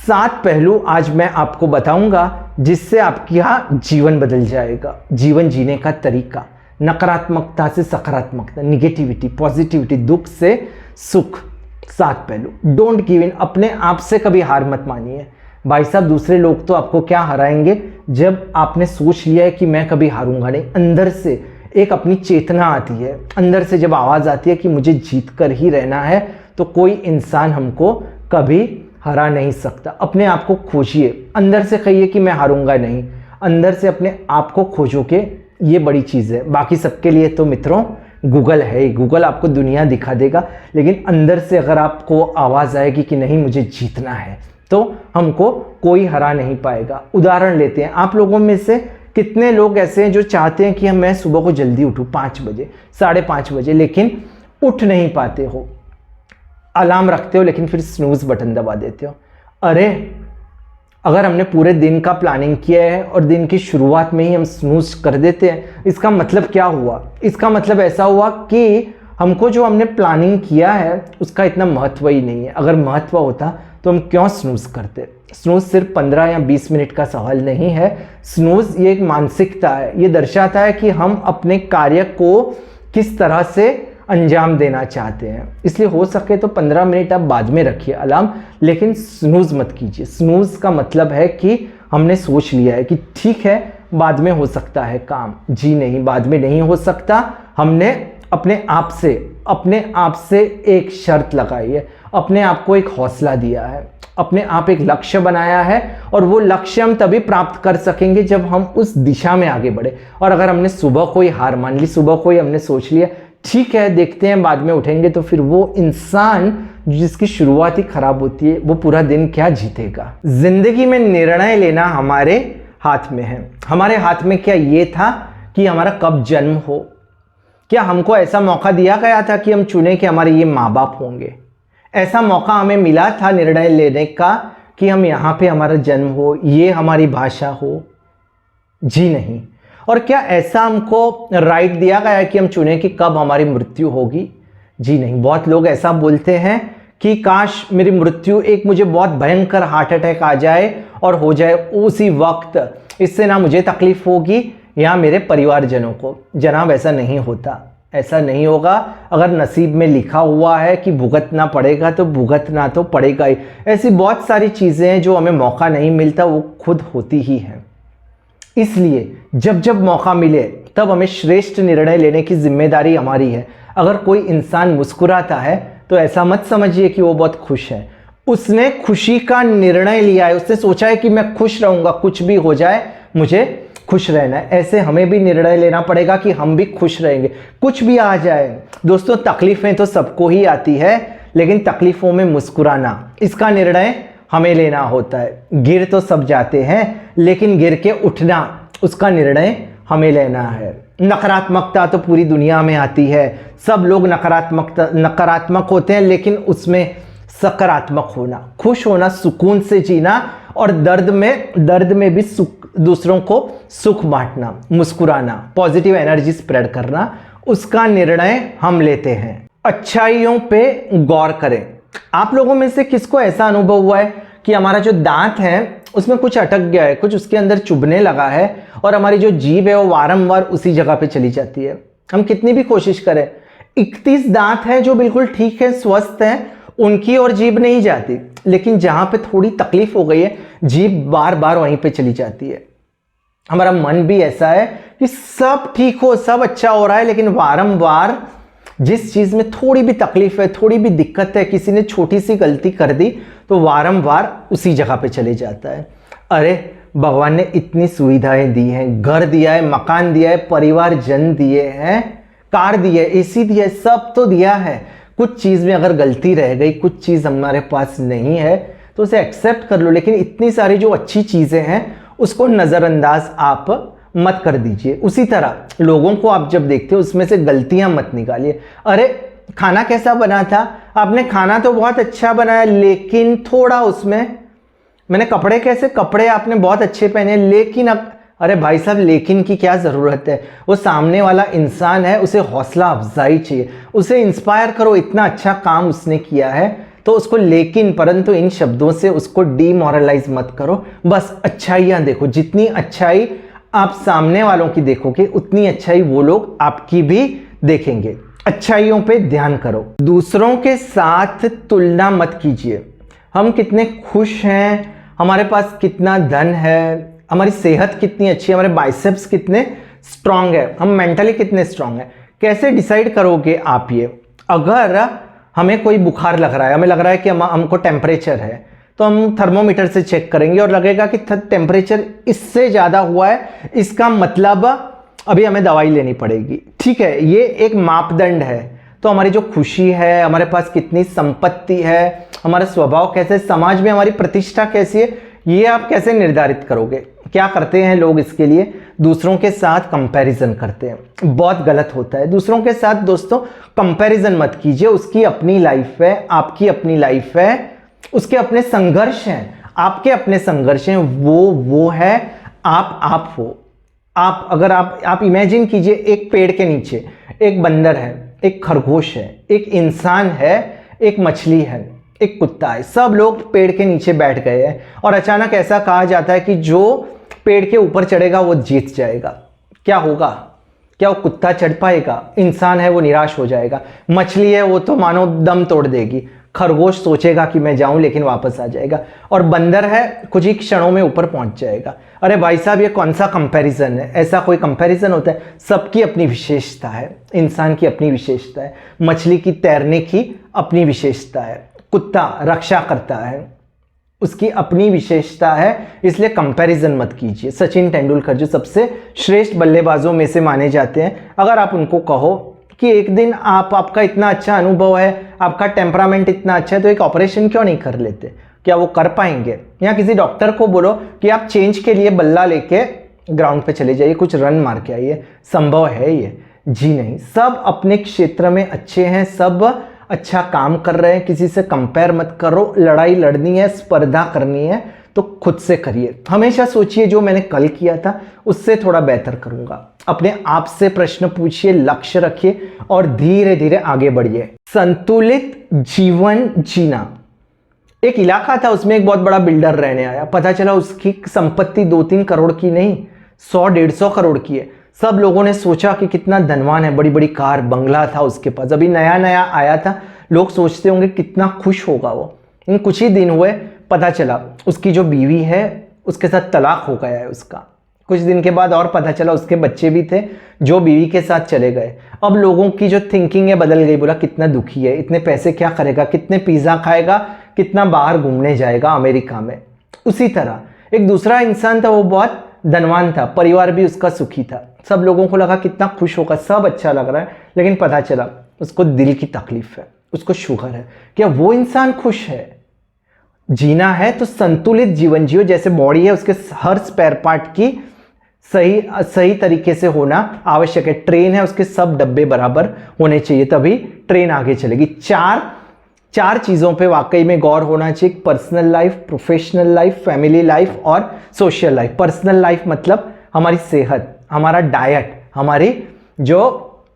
7 पहलू आज मैं आपको बताऊंगा जिससे आपका जीवन बदल जाएगा। जीवन जीने का तरीका, नकारात्मकता से सकारात्मकता, निगेटिविटी पॉजिटिविटी, दुख से सुख। 7 पहलू। Don't give in. अपने आप से कभी हार मत मानिए। भाई साहब, दूसरे लोग तो आपको क्या हराएंगे जब आपने सोच लिया है कि मैं कभी हारूंगा नहीं। अंदर से एक अपनी चेतना आती है, अंदर से जब आवाज़ आती है कि मुझे जीत कर ही रहना है, तो कोई इंसान हमको कभी हरा नहीं सकता। अपने आप को खोजिए, अंदर से कहिए कि मैं हारूंगा नहीं। अंदर से अपने आप को खोजोगे, ये बड़ी चीज़ है। बाकी सबके लिए तो मित्रों गूगल है, गूगल आपको दुनिया दिखा देगा, लेकिन अंदर से अगर आपको आवाज़ आएगी कि नहीं मुझे जीतना है, तो हमको कोई हरा नहीं पाएगा। उदाहरण लेते हैं, आप लोगों में से कितने लोग ऐसे हैं जो चाहते हैं कि मैं सुबह को जल्दी उठूं 5 बजे 5:30 बजे, लेकिन उठ नहीं पाते हो। अलार्म रखते हो लेकिन फिर स्नूज बटन दबा देते हो। अरे अगर हमने पूरे दिन का प्लानिंग किया है और दिन की शुरुआत में ही हम स्नूज कर देते हैं, इसका मतलब क्या हुआ? इसका मतलब ऐसा हुआ कि हमको जो हमने प्लानिंग किया है उसका इतना महत्व ही नहीं है। अगर महत्व होता तो हम क्यों स्नूज करते? स्नूज सिर्फ 15 या 20 मिनट का सवाल नहीं है। स्नूज ये एक मानसिकता है, ये दर्शाता है कि हम अपने कार्य को किस तरह से अंजाम देना चाहते हैं। इसलिए हो सके तो 15 मिनट आप बाद में रखिए अलार्म, लेकिन स्नूज मत कीजिए। स्नूज का मतलब है कि हमने सोच लिया है कि ठीक है बाद में हो सकता है काम। जी नहीं, बाद में नहीं हो सकता। हमने अपने आप से एक शर्त लगाई है, अपने आप को एक हौसला दिया है, अपने आप एक लक्ष्य बनाया है, और वो लक्ष्य हम तभी प्राप्त कर सकेंगे जब हम उस दिशा में आगे बढ़े। और अगर हमने सुबह कोई हार मान ली, सुबह कोई हमने सोच लिया ठीक है देखते हैं बाद में उठेंगे, तो फिर वो इंसान जिसकी शुरुआत ही खराब होती है वो पूरा दिन क्या जीतेगा। जिंदगी में निर्णय लेना हमारे हाथ में है। हमारे हाथ में क्या ये था कि हमारा कब जन्म हो? क्या हमको ऐसा मौका दिया गया था कि हम चुने कि हमारे ये माँ बाप होंगे? ऐसा मौका हमें मिला था निर्णय लेने का कि हम यहाँ पे हमारा जन्म हो, ये हमारी भाषा हो? जी नहीं। और क्या ऐसा हमको राइट दिया गया है कि हम चुने कि कब हमारी मृत्यु होगी? जी नहीं। बहुत लोग ऐसा बोलते हैं कि काश मेरी मृत्यु एक मुझे बहुत भयंकर हार्ट अटैक आ जाए और हो जाए उसी वक्त, इससे ना मुझे तकलीफ होगी या मेरे परिवारजनों को। जनाब ऐसा नहीं होता, ऐसा नहीं होगा। अगर नसीब में लिखा हुआ है कि भुगतना पड़ेगा तो भुगतना तो पड़ेगा ही। ऐसी बहुत सारी चीज़ें हैं जो हमें मौका नहीं मिलता, वो खुद होती ही हैं। इसलिए जब जब मौका मिले तब हमें श्रेष्ठ निर्णय लेने की जिम्मेदारी हमारी है। अगर कोई इंसान मुस्कुराता है तो ऐसा मत समझिए कि वो बहुत खुश है। उसने खुशी का निर्णय लिया है, उसने सोचा है कि मैं खुश रहूंगा, कुछ भी हो जाए मुझे खुश रहना है। ऐसे हमें भी निर्णय लेना पड़ेगा कि हम भी खुश रहेंगे, कुछ भी आ जाए। दोस्तों तकलीफें तो सबको ही आती है, लेकिन तकलीफों में मुस्कुराना, इसका निर्णय हमें लेना होता है। गिर तो सब जाते हैं, लेकिन गिर के उठना, उसका निर्णय हमें लेना है। नकारात्मकता तो पूरी दुनिया में आती है, सब लोग नकारात्मक होते हैं, लेकिन उसमें सकारात्मक होना, खुश होना, सुकून से जीना, और दर्द में भी दूसरों को सुख बांटना, मुस्कुराना, पॉजिटिव एनर्जी स्प्रेड करना, उसका निर्णय हम लेते हैं। अच्छाइयों पे गौर करें। आप लोगों में से किसको ऐसा अनुभव हुआ है कि हमारा जो दांत है उसमें कुछ अटक गया है, कुछ उसके अंदर चुभने लगा है, और हमारी जो जीभ है वो वारंवार उसी जगह पे चली जाती है? हम कितनी भी कोशिश करें, 31 दांत हैं जो बिल्कुल ठीक है, स्वस्थ हैं, उनकी और जीभ नहीं जाती, लेकिन जहां पे थोड़ी तकलीफ हो गई है जीभ बार बार वहीं पे चली जाती है। हमारा मन भी ऐसा है कि सब ठीक हो, सब अच्छा हो रहा है, लेकिन वारंवार जिस चीज में थोड़ी भी तकलीफ है, थोड़ी भी दिक्कत है, किसी ने छोटी सी गलती कर दी तो वारंवार उसी जगह पे चले जाता है। अरे भगवान ने इतनी सुविधाएं दी हैं, घर दिया है, मकान दिया है, परिवार जन दिए हैं, कार दी है, एसी दिया है, सब तो दिया है। कुछ चीज में अगर गलती रह गई, कुछ चीज हमारे पास नहीं है, तो उसे एक्सेप्ट कर लो, लेकिन इतनी सारी जो अच्छी चीजें हैं उसको नजरअंदाज आप मत कर दीजिए। उसी तरह लोगों को आप जब देखते हो उसमें से गलतियां मत निकालिए। अरे खाना कैसा बना था? आपने खाना तो बहुत अच्छा बनाया, लेकिन थोड़ा उसमें, मैंने कपड़े आपने बहुत अच्छे पहने, लेकिन अब, अरे भाई साहब लेकिन की क्या ज़रूरत है? वो सामने वाला इंसान है, उसे हौसला अफजाई चाहिए, उसे इंस्पायर करो, इतना अच्छा काम उसने किया है तो उसको लेकिन परंतु इन शब्दों से उसको डीमोरलाइज मत करो, बस अच्छाइयाँ देखो। जितनी अच्छाई आप सामने वालों की देखोगे उतनी अच्छाई वो लोग आपकी भी देखेंगे। अच्छाइयों पे ध्यान करो। दूसरों के साथ तुलना मत कीजिए। हम कितने खुश हैं, हमारे पास कितना धन है, हमारी सेहत कितनी अच्छी है, हमारे बाइसेप्स कितने स्ट्रांग है, हम मेंटली कितने स्ट्रांग है, कैसे डिसाइड करोगे आप ये? अगर हमें कोई बुखार लग रहा है, हमें लग रहा है कि हमको टेम्परेचर है, तो हम थर्मोमीटर से चेक करेंगे और लगेगा कि टेम्परेचर इससे ज़्यादा हुआ है, इसका मतलब अभी हमें दवाई लेनी पड़ेगी। ठीक है, ये एक मापदंड है। तो हमारी जो खुशी है, हमारे पास कितनी संपत्ति है, हमारा स्वभाव कैसे है, समाज में हमारी प्रतिष्ठा कैसी है, ये आप कैसे निर्धारित करोगे? क्या करते हैं लोग इसके लिए? दूसरों के साथ कंपैरिजन करते हैं, बहुत गलत होता है। दूसरों के साथ दोस्तों कंपैरिजन मत कीजिए। उसकी अपनी लाइफ है, आपकी अपनी लाइफ है, उसके अपने संघर्ष हैं, आपके अपने संघर्ष हैं। वो है, आप हो। आप अगर आप इमेजिन कीजिए, एक पेड़ के नीचे एक बंदर है, एक खरगोश है, एक इंसान है, एक मछली है, एक कुत्ता है। सब लोग पेड़ के नीचे बैठ गए हैं और अचानक ऐसा कहा जाता है कि जो पेड़ के ऊपर चढ़ेगा वो जीत जाएगा। क्या होगा? क्या वो कुत्ता चढ़ पाएगा? इंसान है वो निराश हो जाएगा, मछली है वो तो मानो दम तोड़ देगी, खरगोश सोचेगा कि मैं जाऊं लेकिन वापस आ जाएगा, और बंदर है कुछ ही क्षणों में ऊपर पहुंच जाएगा। अरे भाई साहब, ये कौन सा कंपैरिजन है? ऐसा कोई कंपैरिजन होता है? सबकी अपनी विशेषता है, इंसान की अपनी विशेषता है, मछली की तैरने की अपनी विशेषता है, कुत्ता रक्षा करता है, उसकी अपनी विशेषता है। इसलिए कंपैरिजन मत कीजिए। सचिन तेंदुलकर जो सबसे श्रेष्ठ बल्लेबाजों में से माने जाते हैं, अगर आप उनको कहो कि एक दिन आपका इतना अच्छा अनुभव है, आपका टेम्परामेंट इतना अच्छा है, तो एक ऑपरेशन क्यों नहीं कर लेते? क्या वो कर पाएंगे? या किसी डॉक्टर को बोलो कि आप चेंज के लिए बल्ला लेके ग्राउंड पे चले जाइए, कुछ रन मार के आइए, संभव है ये? जी नहीं। सब अपने क्षेत्र में अच्छे हैं, सब अच्छा काम कर रहे हैं, किसी से कंपेयर मत करो। लड़ाई लड़नी है, स्पर्धा करनी है तो खुद से करिए। हमेशा सोचिए जो मैंने कल किया था उससे थोड़ा बेहतर करूंगा। अपने आप से प्रश्न पूछिए, लक्ष्य रखिए और धीरे धीरे आगे बढ़िए। संतुलित जीवन जीना। एक इलाका था, उसमें एक बहुत बड़ा बिल्डर रहने आया। पता चला उसकी संपत्ति 2-3 करोड़ की नहीं, 100-150 करोड़ की है। सब लोगों ने सोचा कि कितना धनवान है, बड़ी बड़ी कार बंगला था उसके पास, अभी नया नया आया था। लोग सोचते होंगे कितना खुश होगा वो। इन कुछ ही दिन हुए, पता चला उसकी जो बीवी है उसके साथ तलाक हो गया है उसका। कुछ दिन के बाद और पता चला उसके बच्चे भी थे जो बीवी के साथ चले गए। अब लोगों की जो थिंकिंग है बदल गई। बोला कितना दुखी है, इतने पैसे क्या करेगा, कितने पिज़्ज़ा खाएगा, कितना बाहर घूमने जाएगा अमेरिका में। उसी तरह एक दूसरा इंसान था, वो बहुत धनवान था, परिवार भी उसका सुखी था। सब लोगों को लगा कितना खुश होगा, सब अच्छा लग रहा है, लेकिन पता चला उसको दिल की तकलीफ है, उसको शुगर है। क्या वो इंसान खुश है? जीना है तो संतुलित जीवन जियो। जैसे बॉडी है, उसके हर स्पेयर पार्ट की सही तरीके से होना आवश्यक है। ट्रेन है, उसके सब डब्बे बराबर होने चाहिए, तभी ट्रेन आगे चलेगी। चार चीज़ों पे वाकई में गौर होना चाहिए। Personal life, professional life, family life और सोशल लाइफ। पर्सनल लाइफ मतलब हमारी सेहत, हमारा डाइट, हमारी जो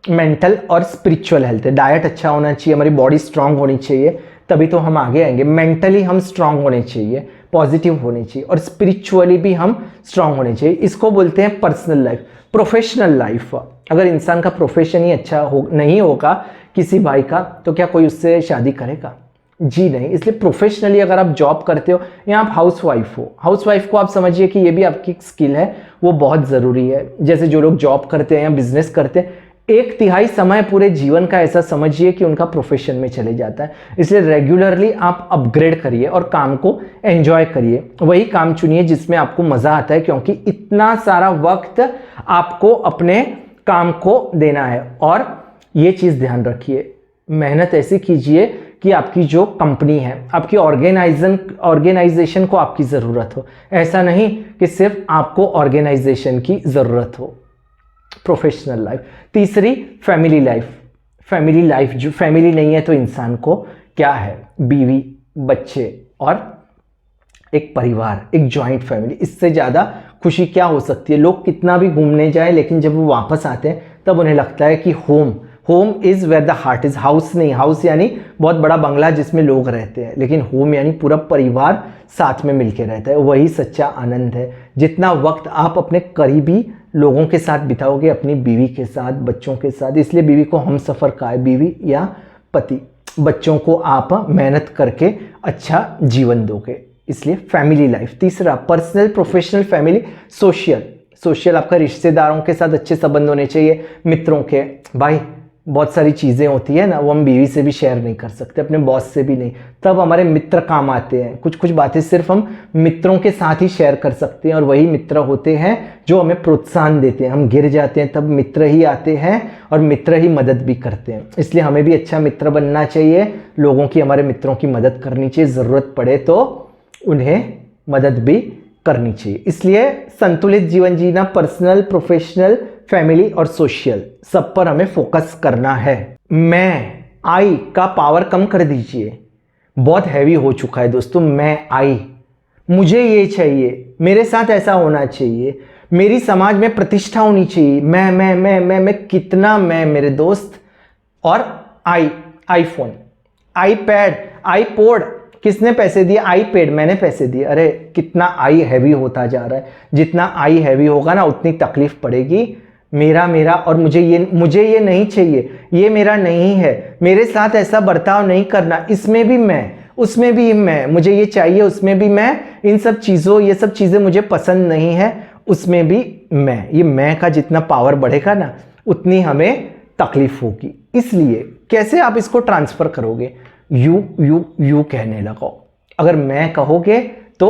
मेंटल और स्पिरिचुअल हेल्थ है। डाइट अच्छा होना चाहिए, हमारी बॉडी स्ट्रांग होनी चाहिए, तभी तो हम आगे आएंगे। मेंटली हम स्ट्रांग होने चाहिए, पॉजिटिव होने चाहिए, और स्पिरिचुअली भी हम स्ट्रांग होने चाहिए। इसको बोलते हैं पर्सनल लाइफ। प्रोफेशनल लाइफ, अगर इंसान का प्रोफेशन ही अच्छा नहीं होगा किसी भाई का, तो क्या कोई उससे शादी करेगा? जी नहीं। इसलिए प्रोफेशनली अगर आप जॉब करते हो या आप हाउसवाइफ हो, हाउसवाइफ को आप समझिए कि ये भी आपकी स्किल है, वो बहुत ज़रूरी है। जैसे जो लोग जॉब करते हैं या बिजनेस करते हैं, 1/3 समय पूरे जीवन का ऐसा समझिए कि उनका प्रोफेशन में चले जाता है। इसलिए रेगुलरली आप अपग्रेड करिए और काम को एंजॉय करिए। वही काम चुनिए जिसमें आपको मज़ा आता है, क्योंकि इतना सारा वक्त आपको अपने काम को देना है। और ये चीज़ ध्यान रखिए, मेहनत ऐसी कीजिए कि आपकी जो कंपनी है, आपकी ऑर्गेनाइजेशन को आपकी ज़रूरत हो। ऐसा नहीं कि सिर्फ आपको ऑर्गेनाइजेशन की ज़रूरत हो। Professional life. तीसरी फैमिली लाइफ। फैमिली लाइफ, जो फैमिली नहीं है तो इंसान को क्या है? बीवी, बच्चे और एक परिवार, एक जॉइंट फैमिली। इससे ज़्यादा खुशी क्या हो सकती है? लोग कितना भी घूमने जाए, लेकिन जब वो वापस आते हैं तब उन्हें लगता है कि home home is where the heart is. House नहीं, हाउस यानी बहुत बड़ा बंगला जिसमें लोग रहते हैं, लेकिन होम यानी पूरा परिवार साथ में मिलके रहता है, वही सच्चा आनंद है। जितना वक्त आप अपने करीबी लोगों के साथ बिताओगे, अपनी बीवी के साथ, बच्चों के साथ, इसलिए बीवी को हम सफ़र कहा है, बीवी या पति, बच्चों को आप मेहनत करके अच्छा जीवन दोगे, इसलिए फैमिली लाइफ। तीसरा, personal, professional, family, social. Social आपका रिश्तेदारों के साथ अच्छे संबंध होने चाहिए, मित्रों के। भाई बहुत सारी चीज़ें होती है ना, वो हम बीवी से भी शेयर नहीं कर सकते, अपने बॉस से भी नहीं, तब हमारे मित्र काम आते हैं। कुछ कुछ बातें सिर्फ हम मित्रों के साथ ही शेयर कर सकते हैं, और वही मित्र होते हैं जो हमें प्रोत्साहन देते हैं। हम गिर जाते हैं तब मित्र ही आते हैं और मित्र ही मदद भी करते हैं, इसलिए हमें भी अच्छा मित्र बनना चाहिए, लोगों की, हमारे मित्रों की मदद करनी चाहिए, ज़रूरत पड़े तो उन्हें मदद भी करनी चाहिए। इसलिए संतुलित जीवन जीना, पर्सनल, प्रोफेशनल, फैमिली और सोशल, सब पर हमें फोकस करना है। मैं, आई का पावर कम कर दीजिए, बहुत हैवी हो चुका है दोस्तों। मैं, आई, मुझे ये चाहिए, मेरे साथ ऐसा होना चाहिए, मेरी समाज में प्रतिष्ठा होनी चाहिए, मैं कितना मैं मेरे दोस्त। और आई, आईफोन, आईपैड, आईपॉड, किसने पैसे दिए? आईपैड, मैंने पैसे दिए। अरे कितना आई हैवी होता जा रहा है। जितना आई हैवी होगा ना, उतनी तकलीफ पड़ेगी। मेरा मेरा और मुझे ये नहीं चाहिए, ये मेरा नहीं है, मेरे साथ ऐसा बर्ताव नहीं करना, इसमें भी मैं, उसमें भी मैं, मुझे ये चाहिए, उसमें भी मैं, इन सब चीज़ों, ये सब चीज़ें मुझे पसंद नहीं है, उसमें भी मैं। ये मैं का जितना पावर बढ़ेगा ना, उतनी हमें तकलीफ होगी। इसलिए कैसे आप इसको ट्रांसफ़र करोगे? यू कहने लगो। अगर मैं कहोगे तो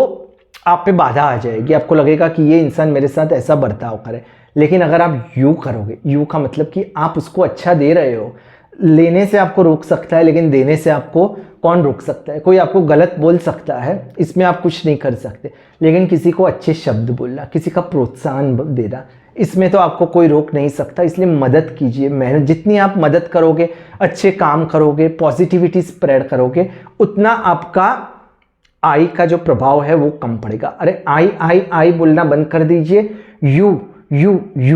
आप पे बाधा आ जाएगी, आपको लगेगा कि ये इंसान मेरे साथ ऐसा बर्ताव करे। लेकिन अगर आप यू करोगे, यू का मतलब कि आप उसको अच्छा दे रहे हो। लेने से आपको रोक सकता है, लेकिन देने से आपको कौन रोक सकता है? कोई आपको गलत बोल सकता है, इसमें आप कुछ नहीं कर सकते, लेकिन किसी को अच्छे शब्द बोलना, किसी का प्रोत्साहन देना, इसमें तो आपको कोई रोक नहीं सकता। इसलिए मदद कीजिए, मेहनत, जितनी आप मदद करोगे, अच्छे काम करोगे, पॉजिटिविटी स्प्रेड करोगे, उतना आपका आई का जो प्रभाव है वो कम पड़ेगा। अरे आई आई आई बोलना बंद कर दीजिए, यू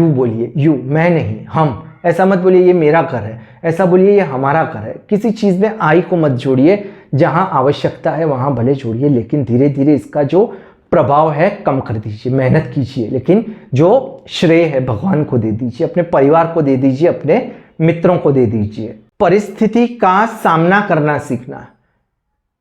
बोलिए। यू, मैं नहीं, हम। ऐसा मत बोलिए ये मेरा घर है, ऐसा बोलिए ये हमारा घर है। किसी चीज़ में आई को मत जोड़िए, जहाँ आवश्यकता है वहाँ भले जोड़िए, लेकिन धीरे धीरे इसका जो प्रभाव है कम कर दीजिए। मेहनत कीजिए, लेकिन जो श्रेय है भगवान को दे दीजिए, अपने परिवार को दे दीजिए, अपने मित्रों को दे दीजिए। परिस्थिति का सामना करना सीखना।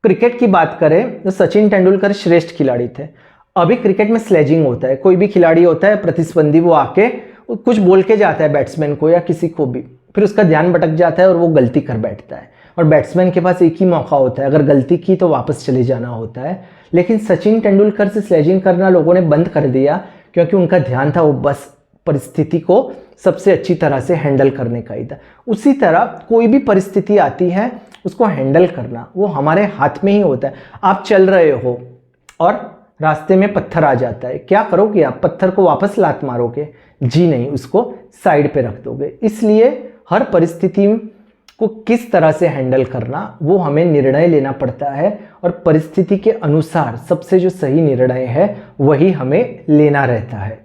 क्रिकेट की बात करें तो सचिन तेंदुलकर श्रेष्ठ खिलाड़ी थे। अभी क्रिकेट में स्लेजिंग होता है, कोई भी खिलाड़ी होता है प्रतिस्पर्धी, वो आके कुछ बोल के जाता है बैट्समैन को या किसी को भी, फिर उसका ध्यान भटक जाता है और वो गलती कर बैठता है, और बैट्समैन के पास एक ही मौका होता है, अगर गलती की तो वापस चले जाना होता है। लेकिन सचिन तेंदुलकर से स्लेजिंग करना लोगों ने बंद कर दिया, क्योंकि उनका ध्यान था वो बस परिस्थिति को सबसे अच्छी तरह से हैंडल करने का ही था। उसी तरह कोई भी परिस्थिति आती है, उसको हैंडल करना वो हमारे हाथ में ही होता है। आप चल रहे हो और रास्ते में पत्थर आ जाता है, क्या करोगे आप? पत्थर को वापस लात मारोगे? जी नहीं, उसको साइड पे रख दोगे। इसलिए हर परिस्थिति को किस तरह से हैंडल करना, वो हमें निर्णय लेना पड़ता है, और परिस्थिति के अनुसार सबसे जो सही निर्णय है वही हमें लेना रहता है।